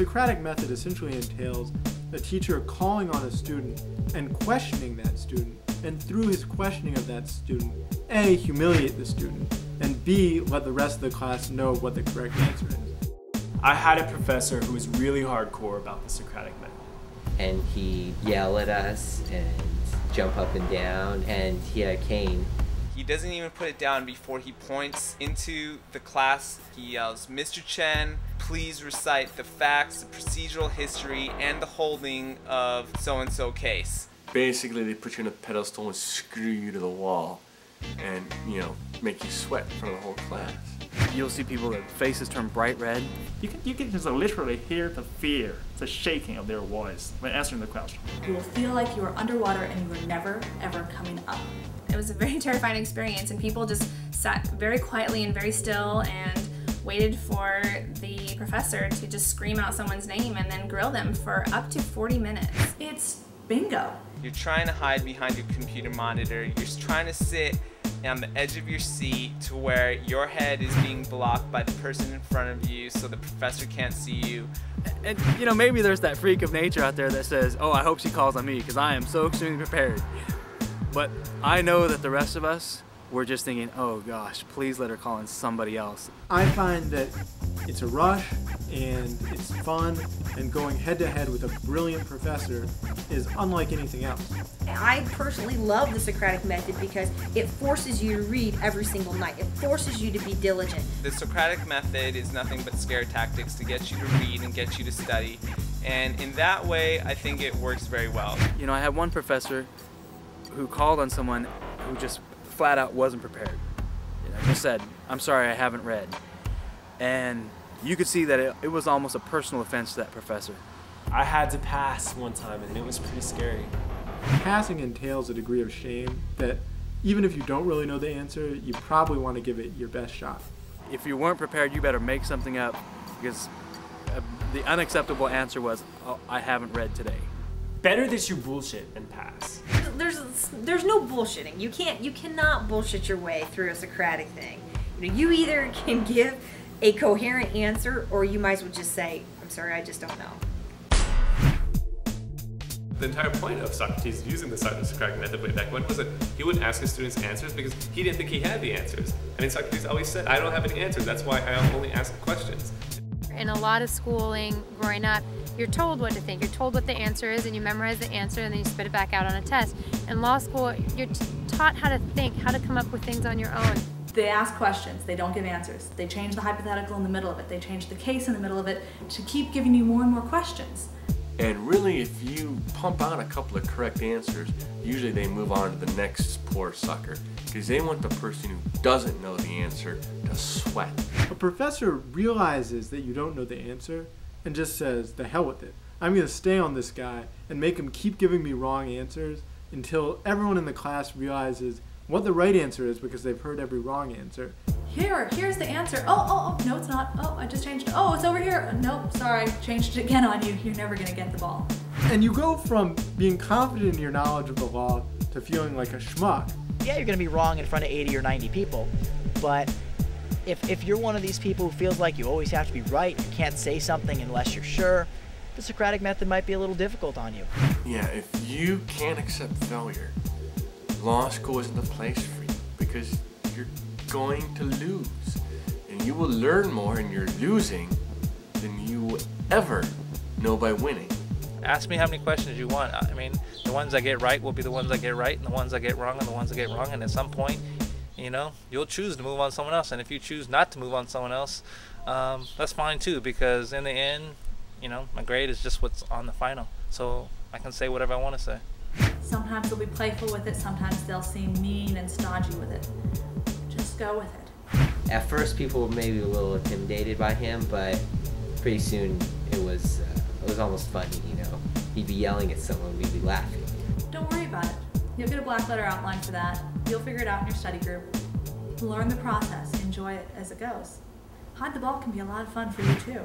Socratic method essentially entails a teacher calling on a student and questioning that student, and through his questioning of that student, A, humiliate the student, and B, let the rest of the class know what the correct answer is. I had a professor who was really hardcore about the Socratic method. And he'd yell at us and jump up and down, and he had a cane. He doesn't even put it down before he points into the class. He yells, "Mr. Chen, please recite the facts, the procedural history, and the holding of so-and-so case." Basically, they put you on a pedestal and screw you to the wall and, make you sweat in front of the whole class. You'll see people that faces turn bright red. You can just literally hear the fear, the shaking of their voice when answering the question. You will feel like you are underwater and you are never, ever coming up. It was a very terrifying experience, and people just sat very quietly and very still and waited for the professor to just scream out someone's name and then grill them for up to 40 minutes. It's bingo. You're trying to hide behind your computer monitor. You're trying to sit on the edge of your seat to where your head is being blocked by the person in front of you so the professor can't see you. And maybe there's that freak of nature out there that says, oh, I hope she calls on me because I am so extremely prepared. But I know that the rest of us, we're just thinking, oh gosh, please let her call on somebody else. I find that it's a rush and it's fun, and going head to head with a brilliant professor is unlike anything else. I personally love the Socratic method because it forces you to read every single night. It forces you to be diligent. The Socratic method is nothing but scare tactics to get you to read and get you to study. And in that way, I think it works very well. I had one professor who called on someone who just flat out wasn't prepared. Just said, "I'm sorry, I haven't read." And you could see that it was almost a personal offense to that professor. I had to pass one time, and it was pretty scary. Passing entails a degree of shame that even if you don't really know the answer, you probably want to give it your best shot. If you weren't prepared, you better make something up, because the unacceptable answer was, "Oh, I haven't read today." Better that you bullshit and pass. There's no bullshitting. You cannot bullshit your way through a Socratic thing. You either can give a coherent answer, or you might as well just say, "I'm sorry, I just don't know." The entire point of Socrates using the Socratic method way back when was that he wouldn't ask his students answers because he didn't think he had the answers. I mean, Socrates always said, "I don't have any answers, that's why I only ask questions." In a lot of schooling, growing up, you're told what to think. You're told what the answer is, and you memorize the answer, and then you spit it back out on a test. In law school, you're taught how to think, how to come up with things on your own. They ask questions, they don't give answers. They change the hypothetical in the middle of it. They change the case in the middle of it to keep giving you more and more questions. And really, if you pump out a couple of correct answers, usually they move on to the next poor sucker, because they want the person who doesn't know the answer to sweat. A professor realizes that you don't know the answer and just says, "The hell with it. I'm going to stay on this guy and make him keep giving me wrong answers until everyone in the class realizes what the right answer is because they've heard every wrong answer." Here's the answer. Oh, no, it's not. Oh, I just changed it. Oh, it's over here. Nope, sorry, changed it again on you. You're never gonna get the ball. And you go from being confident in your knowledge of the law to feeling like a schmuck. Yeah, you're gonna be wrong in front of 80 or 90 people, but if you're one of these people who feels like you always have to be right, you can't say something unless you're sure, the Socratic method might be a little difficult on you. Yeah, if you can't accept failure, law school isn't the place for you, because you're going to lose. And you will learn more in your losing than you will ever know by winning. Ask me how many questions you want. I mean, the ones I get right will be the ones I get right, and the ones I get wrong are the ones I get wrong. And at some point, you'll choose to move on to someone else. And if you choose not to move on to someone else, that's fine too, because in the end, my grade is just what's on the final. So I can say whatever I want to say. Sometimes they'll be playful with it, sometimes they'll seem mean and stodgy with it. Just go with it. At first, people were maybe a little intimidated by him, but pretty soon it was almost funny, He'd be yelling at someone, we'd be laughing. Don't worry about it. You'll get a black letter outline for that. You'll figure it out in your study group. Learn the process, enjoy it as it goes. Hide the ball can be a lot of fun for you too.